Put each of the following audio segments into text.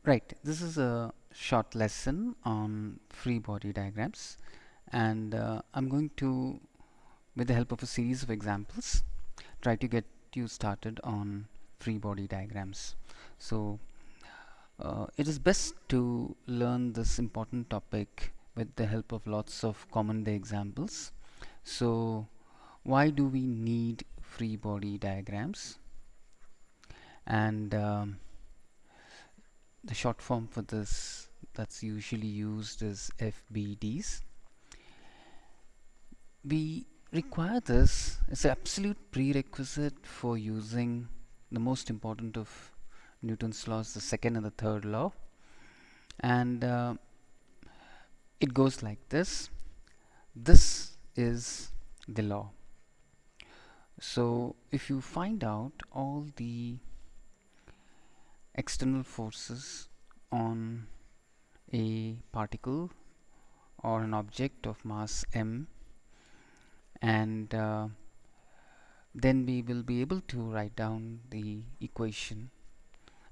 Right, this is a short lesson on free body diagrams, and I'm going to, with the help of a series of examples, try to get you started on free body diagrams. So, it is best to learn this important topic with the help of lots of common day examples. So, why do we need free body diagrams? And the short form for this that's usually used is FBDs. We require this. It's an absolute prerequisite for using the most important of Newton's laws, the second and the third law. And it goes like this. This is the law. So if you find out all the external forces on a particle or an object of mass m, and then we will be able to write down the equation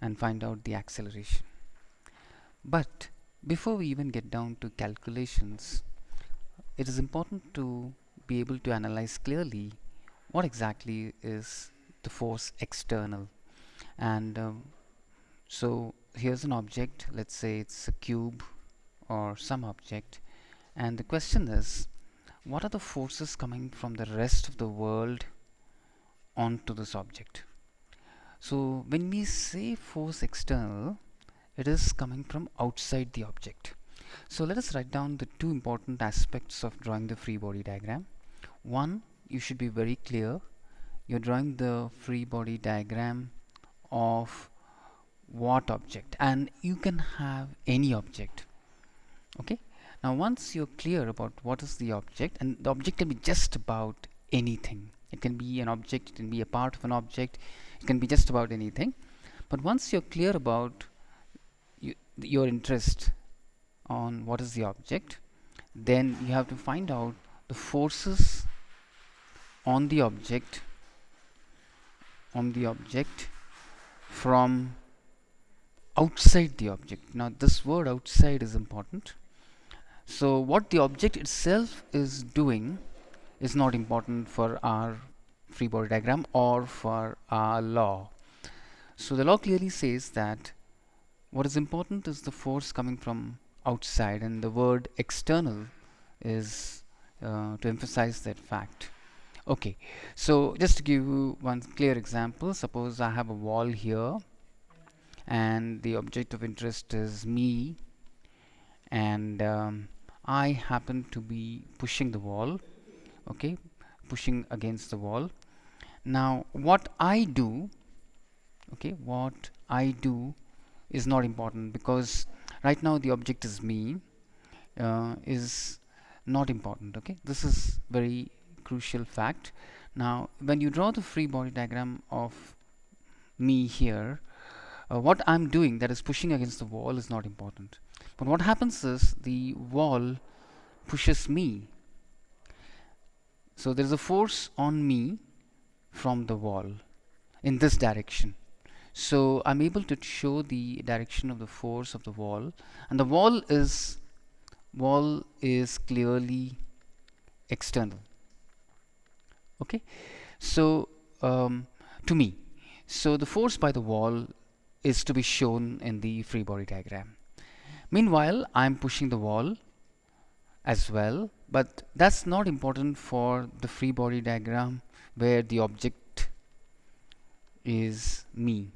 and find out the acceleration. But before we even get down to calculations, it is important to be able to analyze clearly what exactly is the force external. And so here's an object, let's say it's a cube or some object, and the question is, what are the forces coming from the rest of the world onto this object? So when we say force external, it is coming from outside the object. So let us write down the two important aspects of drawing the free body diagram. One, you should be very clear. You're drawing the free body diagram of what object, and you can have any object. Okay, now once you're clear about what is the object, and the object can be just about anything. It can be an object, it can be a part of an object, it can be just about anything. But once you're clear about your interest on what is the object, then you have to find out the forces on the object from outside the object. Now this word outside is important. So what the object itself is doing is not important for our free body diagram or for our law. So the law clearly says that what is important is the force coming from outside, and the word external is to emphasize that fact. Okay, so just to give you one clear example, suppose I have a wall here and the object of interest is me, and I happen to be pushing the wall, okay, pushing against the wall. Now what I do is not important, because right now the object is me, is not important. Okay, this is very crucial fact. Now when you draw the free body diagram of me here, what I'm doing, that is pushing against the wall, is not important. But what happens is the wall pushes me. So there is a force on me from the wall in this direction. So I'm able to show the direction of the force of the wall, and the wall is clearly external. Okay, so to me, so the force by the wall is to be shown in the free body diagram. Meanwhile, I'm pushing the wall as well, but that's not important for the free body diagram where the object is me.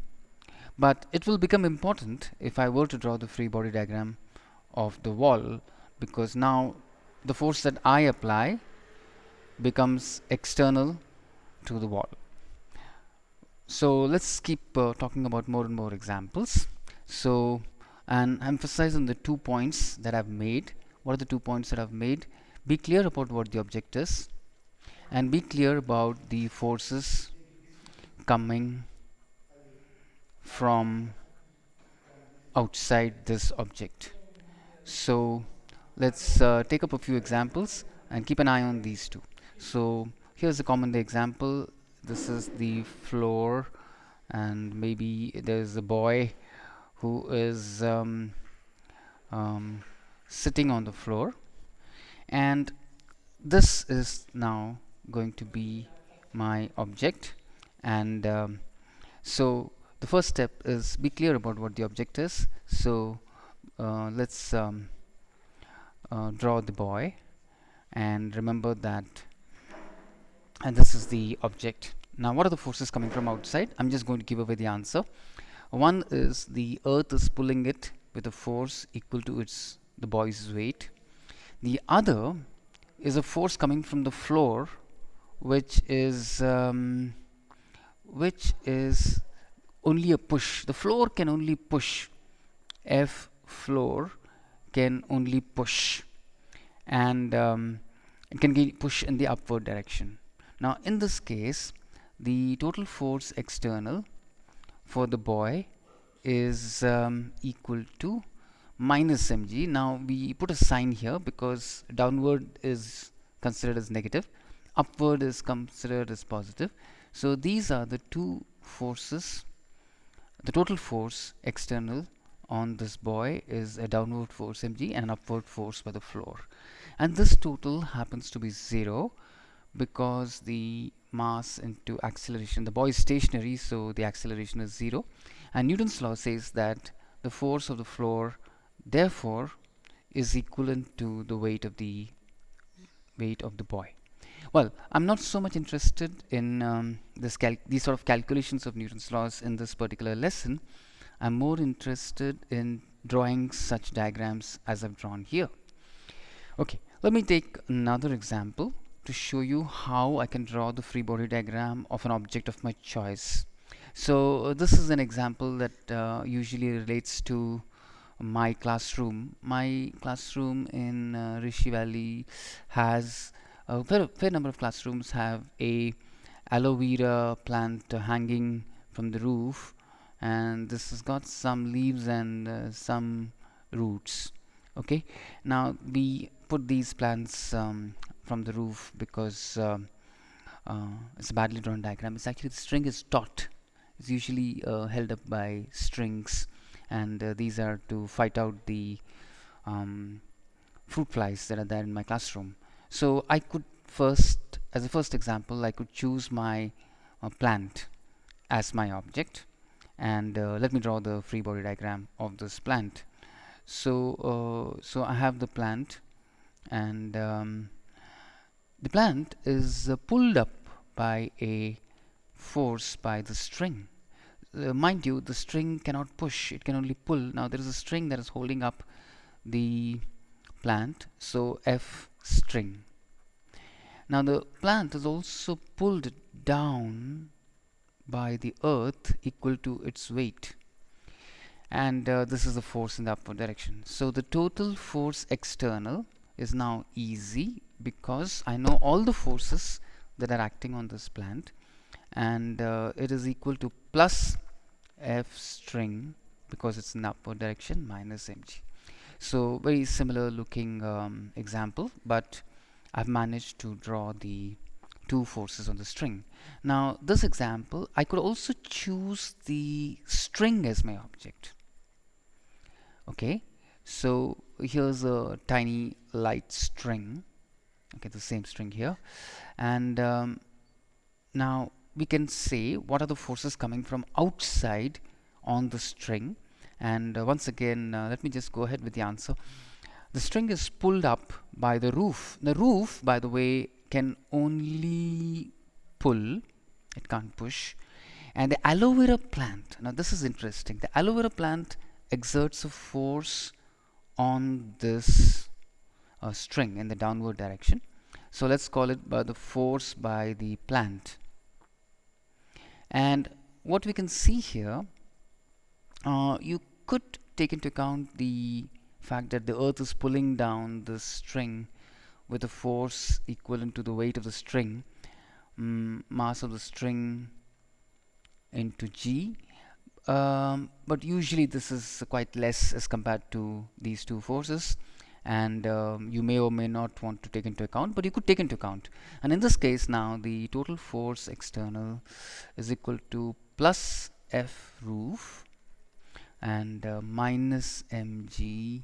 But it will become important if I were to draw the free body diagram of the wall, because now the force that I apply becomes external to the wall. So let's keep talking about more and more examples. So, and emphasize on the 2 points that I've made. What are the 2 points that I've made? Be clear about what the object is, and be clear about the forces coming from outside this object. So let's take up a few examples and keep an eye on these two. So here's a common day example. This is the floor, and maybe there's a boy who is sitting on the floor, and this is now going to be my object. And so the first step is be clear about what the object is. So let's draw the boy, and remember that, and this is the object. Now what are the forces coming from outside? I'm just going to give away the answer. One is the earth is pulling it with a force equal to the boy's weight. The other is a force coming from the floor, which is only a push. The floor can only push. F floor can only push, and it can push in the upward direction. Now in this case, the total force external for the boy is equal to minus mg. Now we put a sign here because downward is considered as negative, upward is considered as positive. So these are the two forces. The total force external on this boy is a downward force mg and an upward force by the floor, and this total happens to be 0 because the mass into acceleration, the boy is stationary, so the acceleration is 0, and Newton's law says that the force of the floor therefore is equivalent to the weight of the boy. Well, I'm not so much interested in these sort of calculations of Newton's laws in this particular lesson. I'm more interested in drawing such diagrams as I've drawn here. Okay, let me take another example to show you how I can draw the free body diagram of an object of my choice. So this is an example that usually relates to my classroom. My classroom in Rishi Valley has a fair number of classrooms have a aloe vera plant hanging from the roof, and this has got some leaves and some roots. Okay, now we put these plants from the roof because it's a badly drawn diagram. It's actually, the string is taut. It's usually held up by strings, and these are to fight out the fruit flies that are there in my classroom. So I could first, as a first example, I could choose my plant as my object, and let me draw the free body diagram of this plant. So I have the plant, and the plant is pulled up by a force by the string. Mind you, the string cannot push, it can only pull. Now there is a string that is holding up the plant, so F string. Now the plant is also pulled down by the earth equal to its weight, and this is the force in the upward direction. So the total force external is now easy because I know all the forces that are acting on this plant, and it is equal to plus F string because it's in the upward direction minus mg. So very similar looking example, but I've managed to draw the two forces on the string. Now this example, I could also choose the string as my object. Okay, so here's a tiny light string. Okay, the same string here, and now we can say what are the forces coming from outside on the string. And once again, let me just go ahead with the answer. The string is pulled up by the roof. The roof, by the way, can only pull, it can't push. And the aloe vera plant, now this is interesting, the aloe vera plant exerts a force on this string in the downward direction. So let's call it by the force by the plant. And what we can see here, you could take into account the fact that the earth is pulling down the string with a force equivalent to the weight of the string, mass of the string into g, but usually this is quite less as compared to these two forces, and you may or may not want to take into account, but you could take into account. And in this case, now the total force external is equal to plus F roof, and minus mg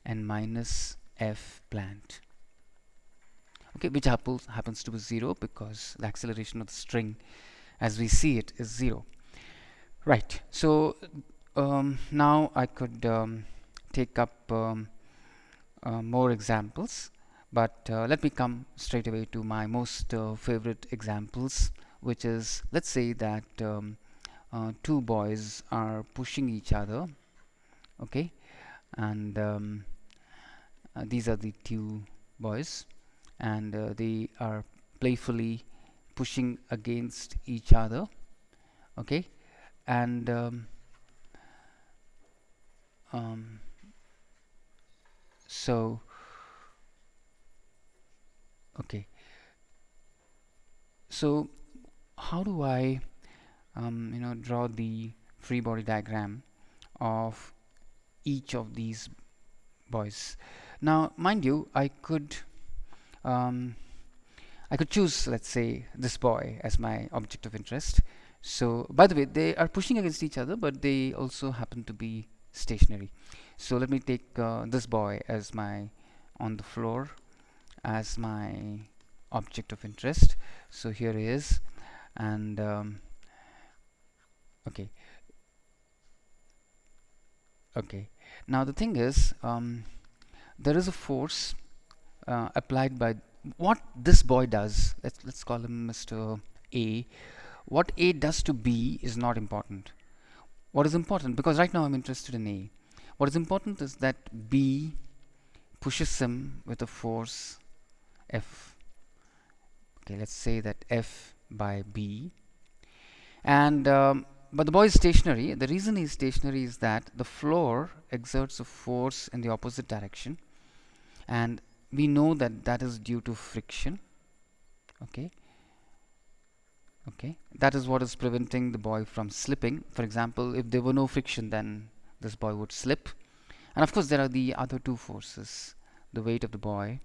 and minus f plant. Okay, which happens to be 0 because the acceleration of the string as we see it is 0. Right, so now I could take up more examples, but let me come straight away to my most favorite examples, which is, let's say that two boys are pushing each other. Okay, and these are the two boys, and they are playfully pushing against each other. Okay, and so okay, so how do I draw the free body diagram of each of these boys? Now mind you, um, I could choose, let's say, this boy as my object of interest. So by the way, they are pushing against each other, but they also happen to be stationary. So let me take this boy as my on the floor as my object of interest. So here he is, and okay, okay. Now the thing is, there is a force applied by what this boy does. Let's call him Mr. A. What A does to B is not important. What is important, because right now I'm interested in A, what is important is that B pushes him with a force F. Okay, let's say that F by B, and but the boy is stationary. The reason he's stationary is that the floor exerts a force in the opposite direction, and we know that that is due to friction. Okay, okay, that is what is preventing the boy from slipping. For example, if there were no friction, then this boy would slip. And of course there are the other two forces, the weight of the boy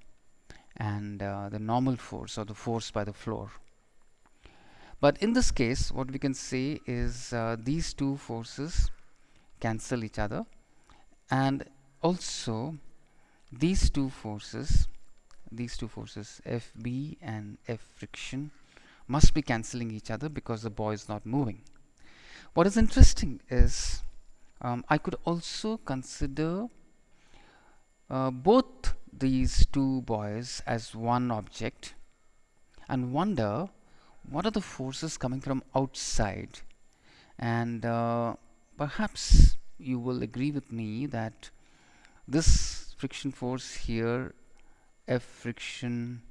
and the normal force, or the force by the floor. But in this case, what we can say is these two forces cancel each other, and also these two forces Fb and F friction must be cancelling each other because the boy is not moving. What is interesting is I could also consider both these two boys as one object and wonder what are the forces coming from outside. And perhaps you will agree with me that this friction force here, F friction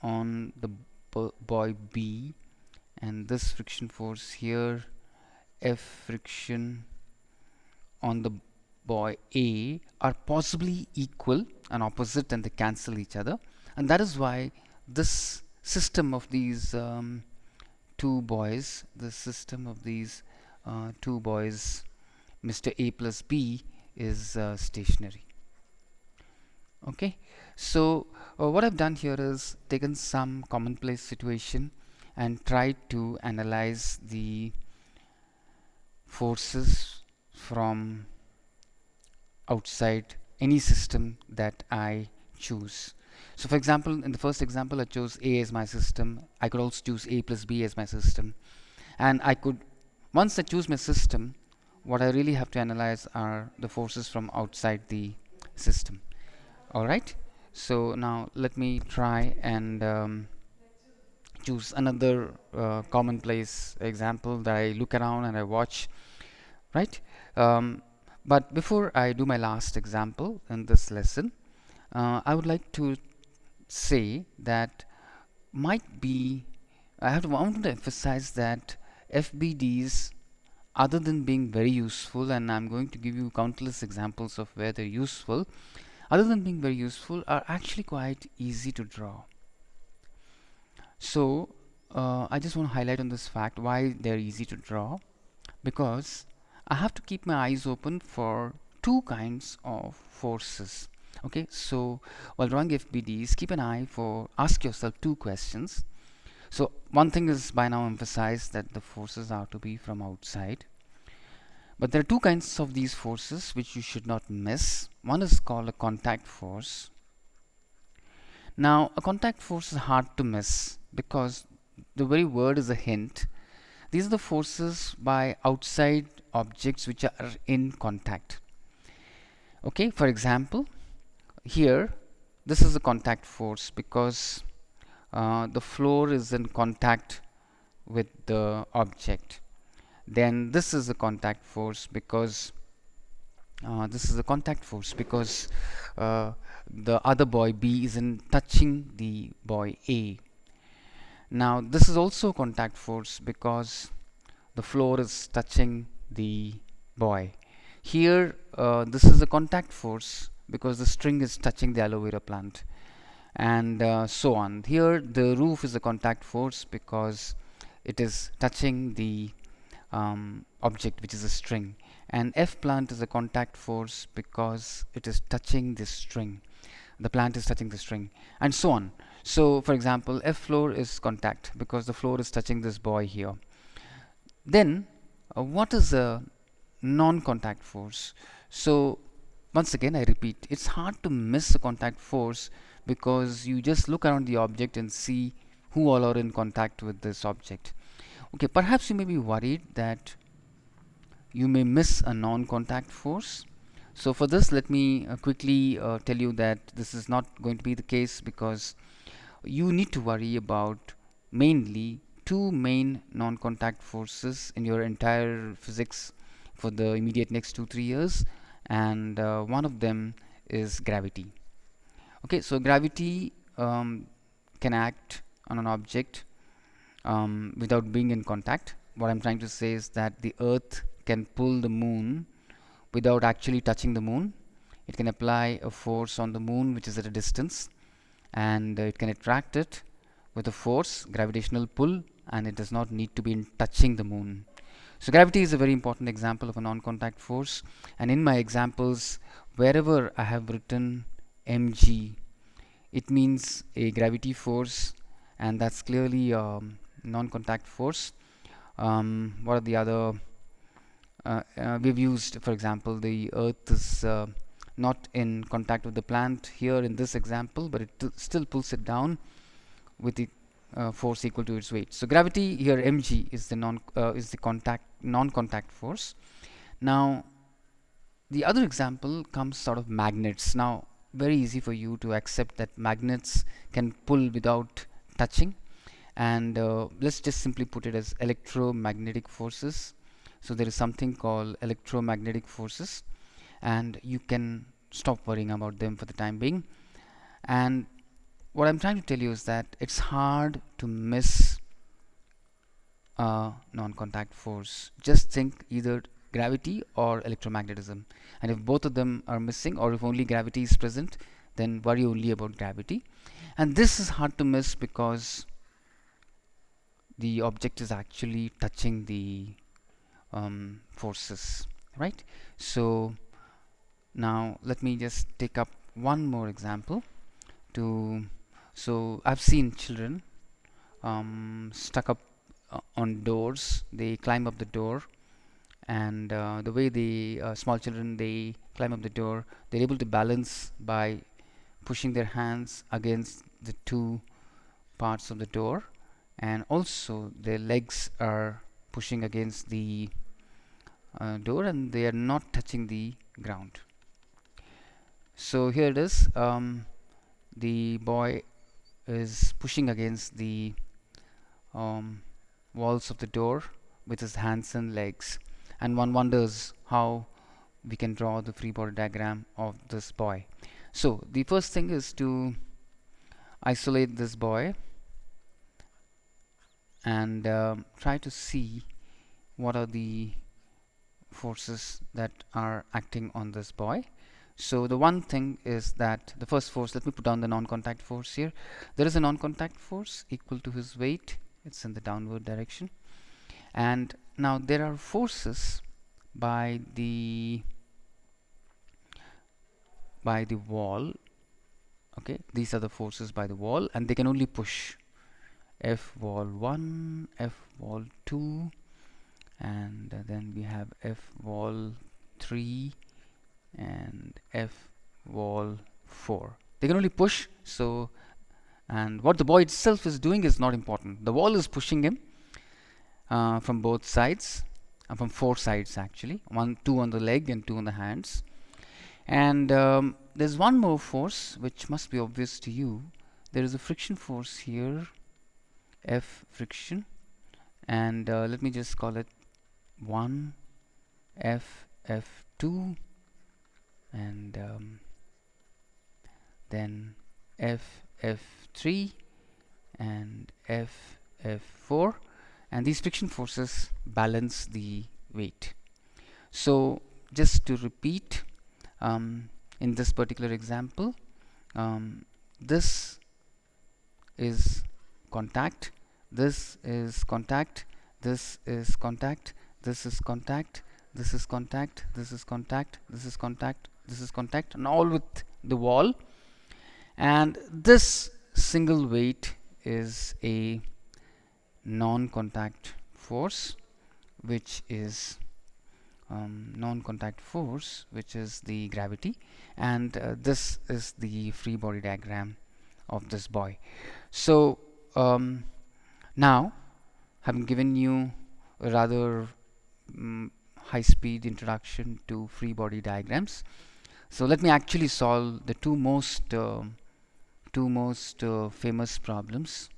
on the boy B, and this friction force here, F friction on the boy A, are possibly equal and opposite, and they cancel each other. And that is why this system of these two boys, Mr. A plus B, is stationary. Okay, so what I've done here is taken some commonplace situation and tried to analyze the forces from outside any system that I choose. So for example, in the first example I chose A as my system. I could also choose A plus B as my system, and I could, once I choose my system, what I really have to analyze are the forces from outside the system. Alright, so now let me try and choose another commonplace example that I look around and I watch, right? But before I do my last example in this lesson, I would like to say that I want to emphasize that FBDs, other than being very useful, and I'm going to give you countless examples of where they're useful, other than being very useful, are actually quite easy to draw. So I just want to highlight on this fact why they're easy to draw, because I have to keep my eyes open for two kinds of forces. Okay, so while drawing FBDs, ask yourself two questions. So one thing is by now emphasized, that the forces are to be from outside. But there are two kinds of these forces which you should not miss. One is called a contact force. Now, a contact force is hard to miss because the very word is a hint. These are the forces by outside objects which are in contact. Okay, for example, here this is a contact force because the floor is in contact with the object. Then this is a contact force because the other boy B isn't touching the boy A. Now this is also contact force because the floor is touching the boy. Here this is a contact force because the string is touching the aloe vera plant, and so on. Here the roof is a contact force because it is touching the object, which is a string, and F plant is a contact force because it is touching this string. The plant is touching the string, and so on. So for example, F floor is contact because the floor is touching this boy here. Then what is a non-contact force? So once again I repeat, it's hard to miss a contact force because you just look around the object and see who all are in contact with this object. Okay, perhaps you may be worried that you may miss a non-contact force. So for this, let me quickly tell you that this is not going to be the case, because you need to worry about mainly two main non-contact forces in your entire physics for the immediate next 2-3 years, and one of them is gravity. Okay, so gravity can act on an object without being in contact. What I'm trying to say is that the earth can pull the moon without actually touching the moon. It can apply a force on the moon which is at a distance, and it can attract it with a force, gravitational pull, and it does not need to be touching the moon. So gravity is a very important example of a non-contact force, and in my examples, wherever I have written mg, it means a gravity force, and that's clearly non-contact force. What are the other we've used? For example, the earth is not in contact with the plant here in this example, but it still pulls it down with the force equal to its weight. So gravity here, mg, is the non-contact force. Now the other example comes out of magnets. Now very easy for you to accept that magnets can pull without touching, and let's just simply put it as electromagnetic forces. So there is something called electromagnetic forces, and you can stop worrying about them for the time being. And what I'm trying to tell you is that it's hard to miss a non-contact force. Just think either gravity or electromagnetism, and if both of them are missing, or if only gravity is present, then worry only about gravity. And this is hard to miss because the object is actually touching the forces, right? So now let me just take up one more example so I've seen children stuck up on doors. They climb up the door, and the way the small children, they climb up the door, they're able to balance by pushing their hands against the two parts of the door, and also their legs are pushing against the door, and they are not touching the ground. So here it is, the boy is pushing against the walls of the door with his hands and legs, and one wonders how we can draw the free body diagram of this boy. So the first thing is to isolate this boy and try to see what are the forces that are acting on this boy. So the one thing is that the first force, let me put down the non-contact force here. There is a non-contact force equal to his weight. It's in the downward direction. And now there are forces by the wall. Okay, these are the forces by the wall, and they can only push. F wall 1, F wall 2, and then we have F wall 3 and F wall 4. They can only push, so, and what the boy itself is doing is not important. The wall is pushing him from both sides, from 4 sides actually, 2 on the leg and 2 on the hands. And there's one more force which must be obvious to you. There is a friction force here, F friction, and let me just call it 1 F2, and then F3 and F4, and these friction forces balance the weight. So just to repeat, in this particular example, this is contact, this is contact, this is contact, this is contact, this is contact, this is contact, this is contact, this is contact, and all with the wall. And this single weight is a non-contact force, which is non-contact force, which is the gravity, and this is the free body diagram of this boy. So now, having given you a rather high-speed introduction to free body diagrams, so let me actually solve the two most famous problems.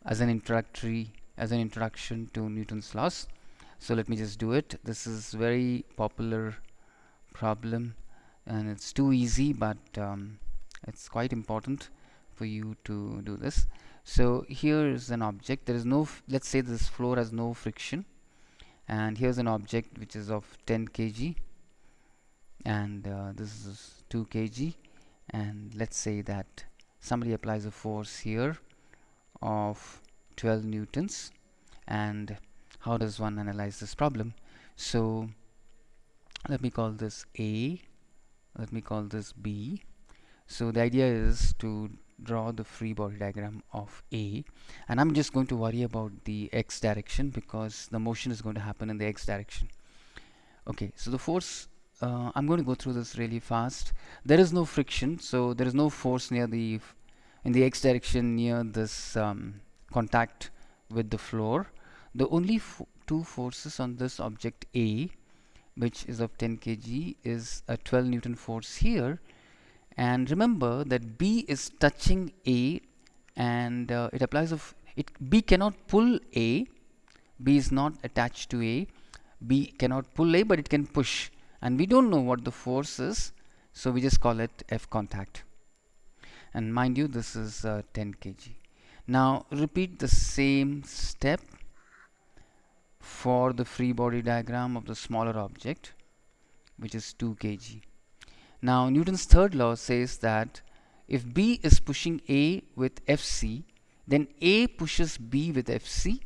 As an introduction to Newton's laws. So let me just do it. This is very popular problem, and it's too easy, but it's quite important for you to do this. So here is an object. There is no, let's say this floor has no friction, and here's an object which is of 10 kg, and this is 2 kg, and let's say that somebody applies a force here of 12 newtons. And how does one analyze this problem? So let me call this A, let me call this B. So the idea is to draw the free body diagram of A, and I'm just going to worry about the x direction because the motion is going to happen in the x direction. Okay, so the force, I'm going to go through this really fast. There is no friction, so there is no force near the in the x direction near this contact with the floor. The only two forces on this object A, which is of 10 kg, is a 12 Newton force here. And remember that B is touching A, and it applies of it. B cannot pull A. B is not attached to A. B cannot pull A, but it can push. And we don't know what the force is, so we just call it F contact. And mind you, this is 10 kg. Now repeat the same step for the free body diagram of the smaller object, which is 2 kg. Now Newton's third law says that if B is pushing A with Fc, then A pushes B with Fc.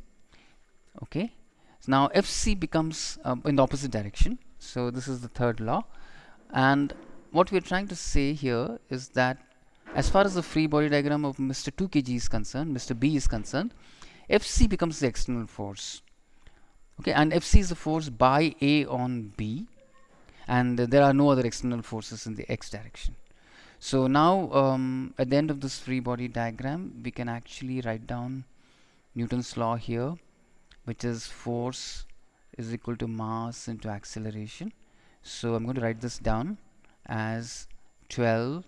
Okay, so now Fc becomes in the opposite direction. So this is the third law, and what we are trying to say here is that as far as the free body diagram of Mr. 2 kg is concerned, Mr. B is concerned, Fc becomes the external force. Okay, and Fc is the force by A on B, and there are no other external forces in the x direction. So now at the end of this free body diagram, we can actually write down Newton's law here, which is force is equal to mass into acceleration. So I'm going to write this down as 12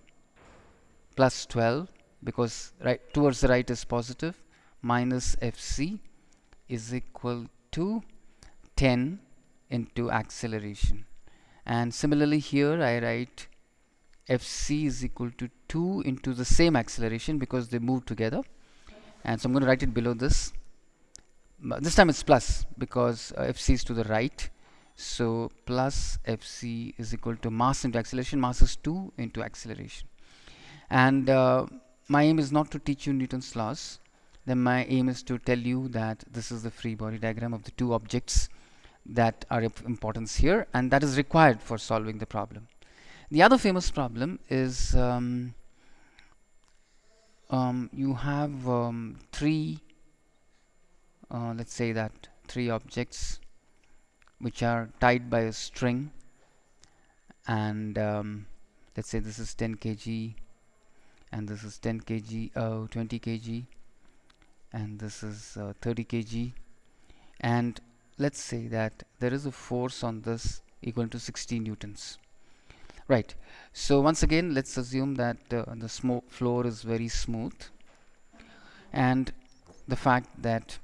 plus 12, because right towards the right is positive, minus Fc is equal to 10 into acceleration. And similarly here I write Fc is equal to 2 into the same acceleration because they move together, and so I'm going to write it below this. This time it's plus because Fc is to the right, so plus Fc is equal to mass into acceleration. Mass is 2 into acceleration. And my aim is not to teach you Newton's laws. Then my aim is to tell you that this is the free body diagram of the two objects that are of importance here, and that is required for solving the problem. The other famous problem is you have three, let's say that three objects which are tied by a string, and let's say this is 10 kg, and this is 10 kg, 20 kg, and this is 30 kg, and let's say that there is a force on this equal to 60 newtons. Right. So once again, let's assume that the floor is very smooth, and the fact that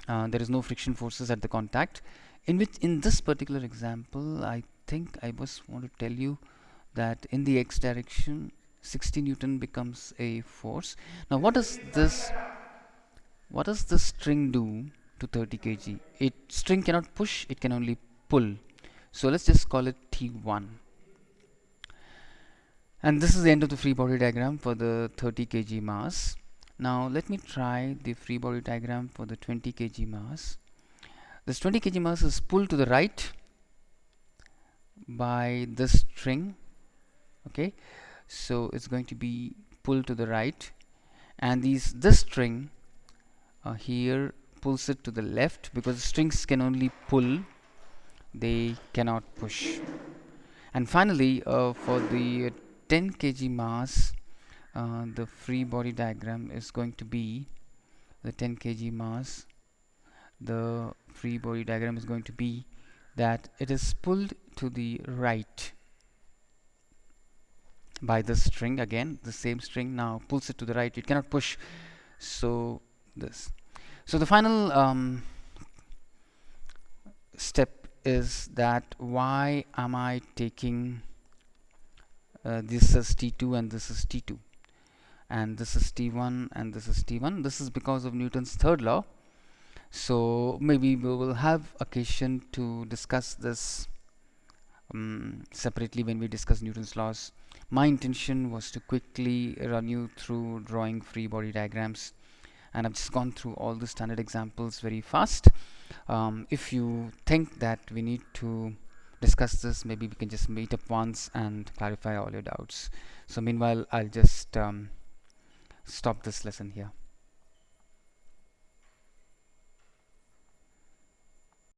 there is no friction forces at the contact. In this particular example, I think I just want to tell you that in the x direction, 60 Newton becomes a force. Now, what does the string do to 30 kg? String cannot push; it can only pull. So let's just call it T1. And this is the end of the free body diagram for the 30 kg mass. Now let me try the free body diagram for the 20 kg mass. This 20 kg mass is pulled to the right by this string. Okay, so it's going to be pulled to the right, and this string here pulls it to the left, because strings can only pull, they cannot push. And finally, for the 10 kg mass, the free body diagram is going to be the 10 kg mass. The free body diagram is going to be that it is pulled to the right by the string. Again, the same string now pulls it to the right. It cannot push. So this. So the final step is that why am I taking this is T2 and this is T2, and this is T1 and this is T1. This is because of Newton's third law. So maybe we will have occasion to discuss this separately when we discuss Newton's laws. My intention was to quickly run you through drawing free body diagrams, and I've just gone through all the standard examples very fast. If you think that we need to discuss this, maybe we can just meet up once and clarify all your doubts. So meanwhile, I'll just stop this lesson here.